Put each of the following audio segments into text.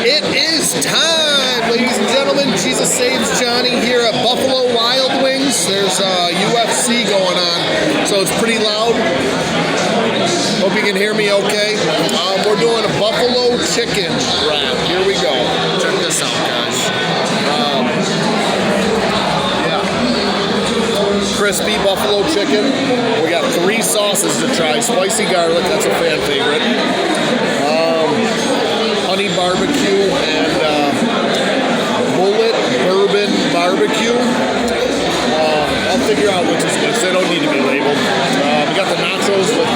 It is time, ladies and gentlemen. Jesus Saves Johnny here at Buffalo Wild Wings. There's UFC going on, so it's pretty loud. Hope you can hear me okay. We're doing a buffalo chicken wrap. Here we go. Check this out, guys. Crispy buffalo chicken. We got 3 sauces to try. Spicy garlic, that's a fan favorite. Honey barbecue and mullet bourbon barbecue. I'll figure out which is which. They don't need to be labeled. We got the nachos with,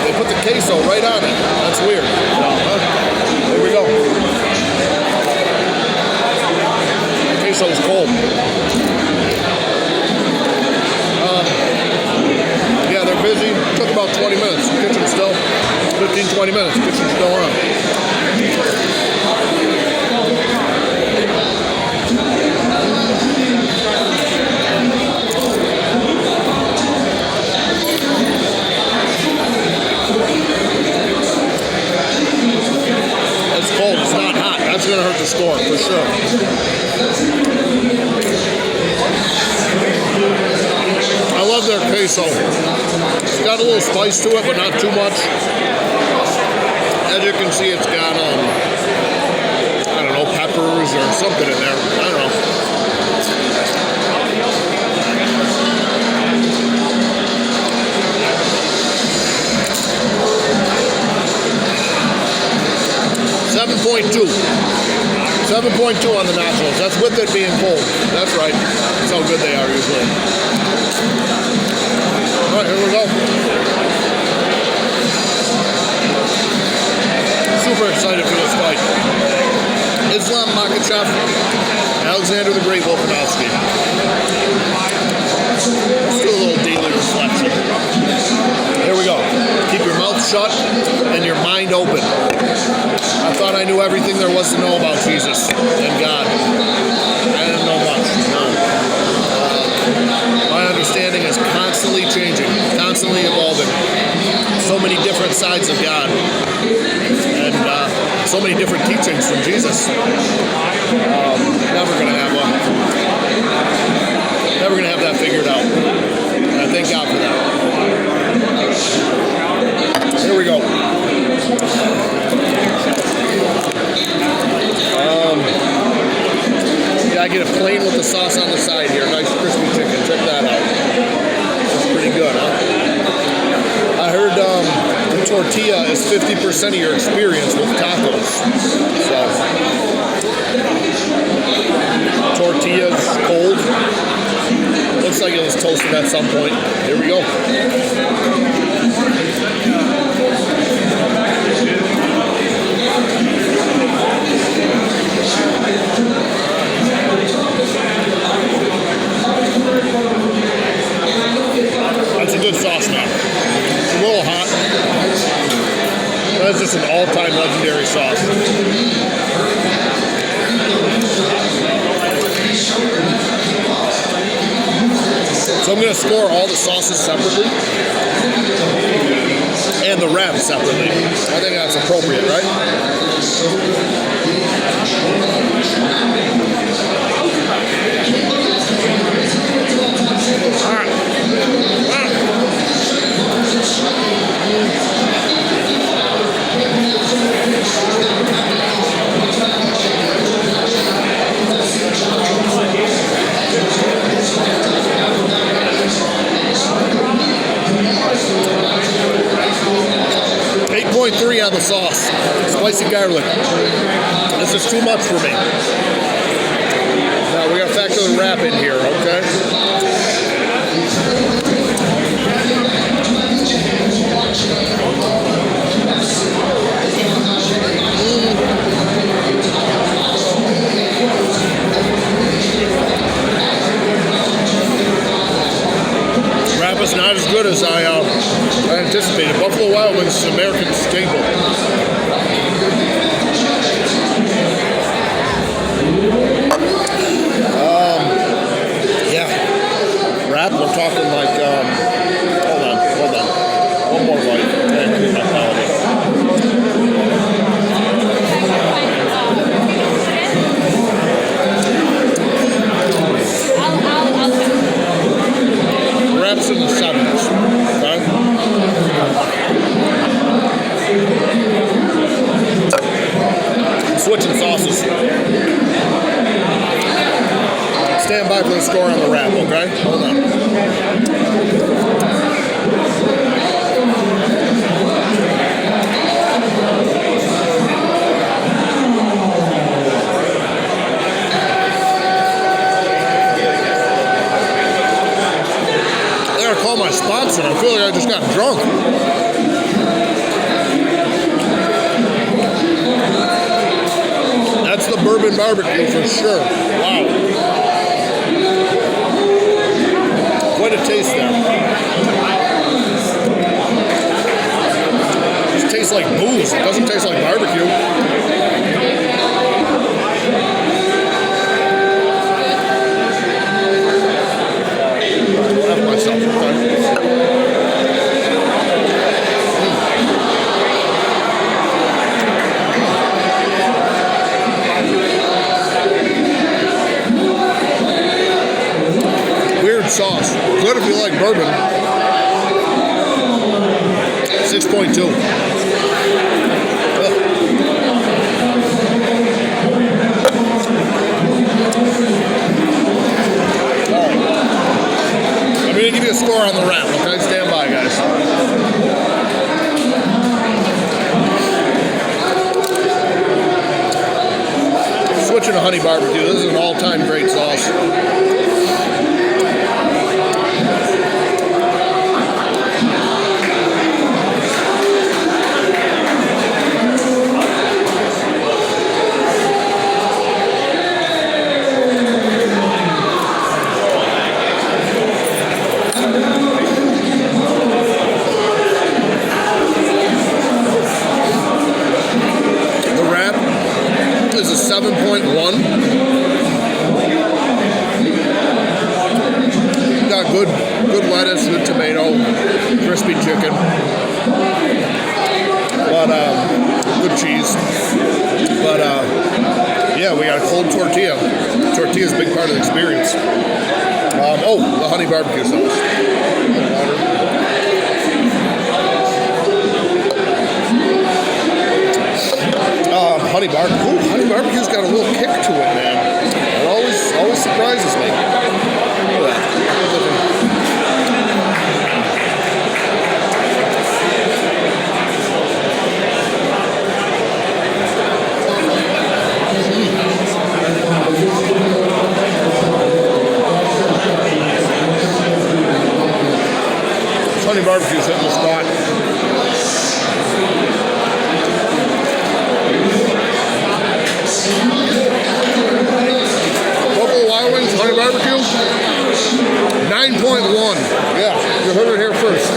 they put the queso right on it. That's weird. Here we go. Queso's cold. Yeah, they're busy. Took about 20 minutes. Kitchen still, 15-20 minutes. Kitchen still on. It's cold. It's not hot. That's going to hurt the score for sure. I love their queso. It's got a little spice to it, but not too much. As you can see, it's got, I don't know, peppers or something in there. I don't know. .2 on the nachos. That's with it being cold. That's right. That's how good they are usually. All right, here we go. Super excited for this fight. Islam Makhachev, Alexander the Great Volkanovski. Let's do a little daily reflection. Here we go. Keep your mouth shut and your mind open. I thought I knew everything there was to know about Jesus and God. I didn't know much. No. My understanding is constantly changing, constantly evolving. So many different sides of God. And so many different teachings from Jesus. Never going to have one. Never going to have that figured out. And I thank God for that. Here we go. I get a plain with the sauce on the side here. Nice crispy chicken. Check that out. That's pretty good, huh? I heard the tortilla is 50% of your experience with tacos. So, tortilla's cold. Looks like it was toasted at some point. Here we go. That's a good sauce now. It's a little hot. That's just an all-time legendary sauce. So I'm going to score all the sauces separately and the wrap separately. I think that's appropriate, right? .3 on the sauce. Spicy garlic. This is too much for me. Now we gotta factor the wrap in here, okay? Wrap is not as good as I anticipated. Buffalo Wild Wings is an American staple. Yeah. switching sauces. Stand by for the score on the wrap, okay? Hold on. I gotta call my sponsor. I feel like I just got drunk. That's the bourbon barbecue for sure. Wow. Quite a taste there. It tastes like booze. It doesn't taste like barbecue. I'll have myself, okay? Sauce. Good if you like bourbon. 6.2. Alright. I'm going to give you a score on the wrap, okay? Stand by, guys. Switching to honey barbecue. This is an all-time great sauce. Is a 7.1. Got good lettuce, good tomato, crispy chicken, but good cheese. But yeah, we got a cold tortilla. Tortilla is a big part of the experience. The honey barbecue sauce. Honey barbecue. Honey barbecue's got a little kick to it, man. It always surprises me. Look at that. Honey barbecue's hitting the spot. Honey barbecue, 9.1. Yeah, you heard it here first.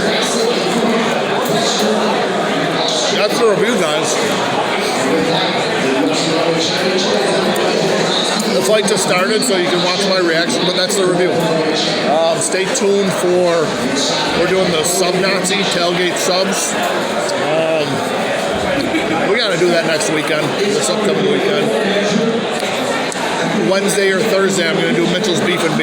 That's the review, guys. The fight just started, so you can watch my reaction, but that's the review. Stay tuned for, we're doing the sub-Nazi tailgate subs. We got to do that next weekend, this upcoming weekend. Wednesday or Thursday, I'm going to do Mitchell's Beef and Beer.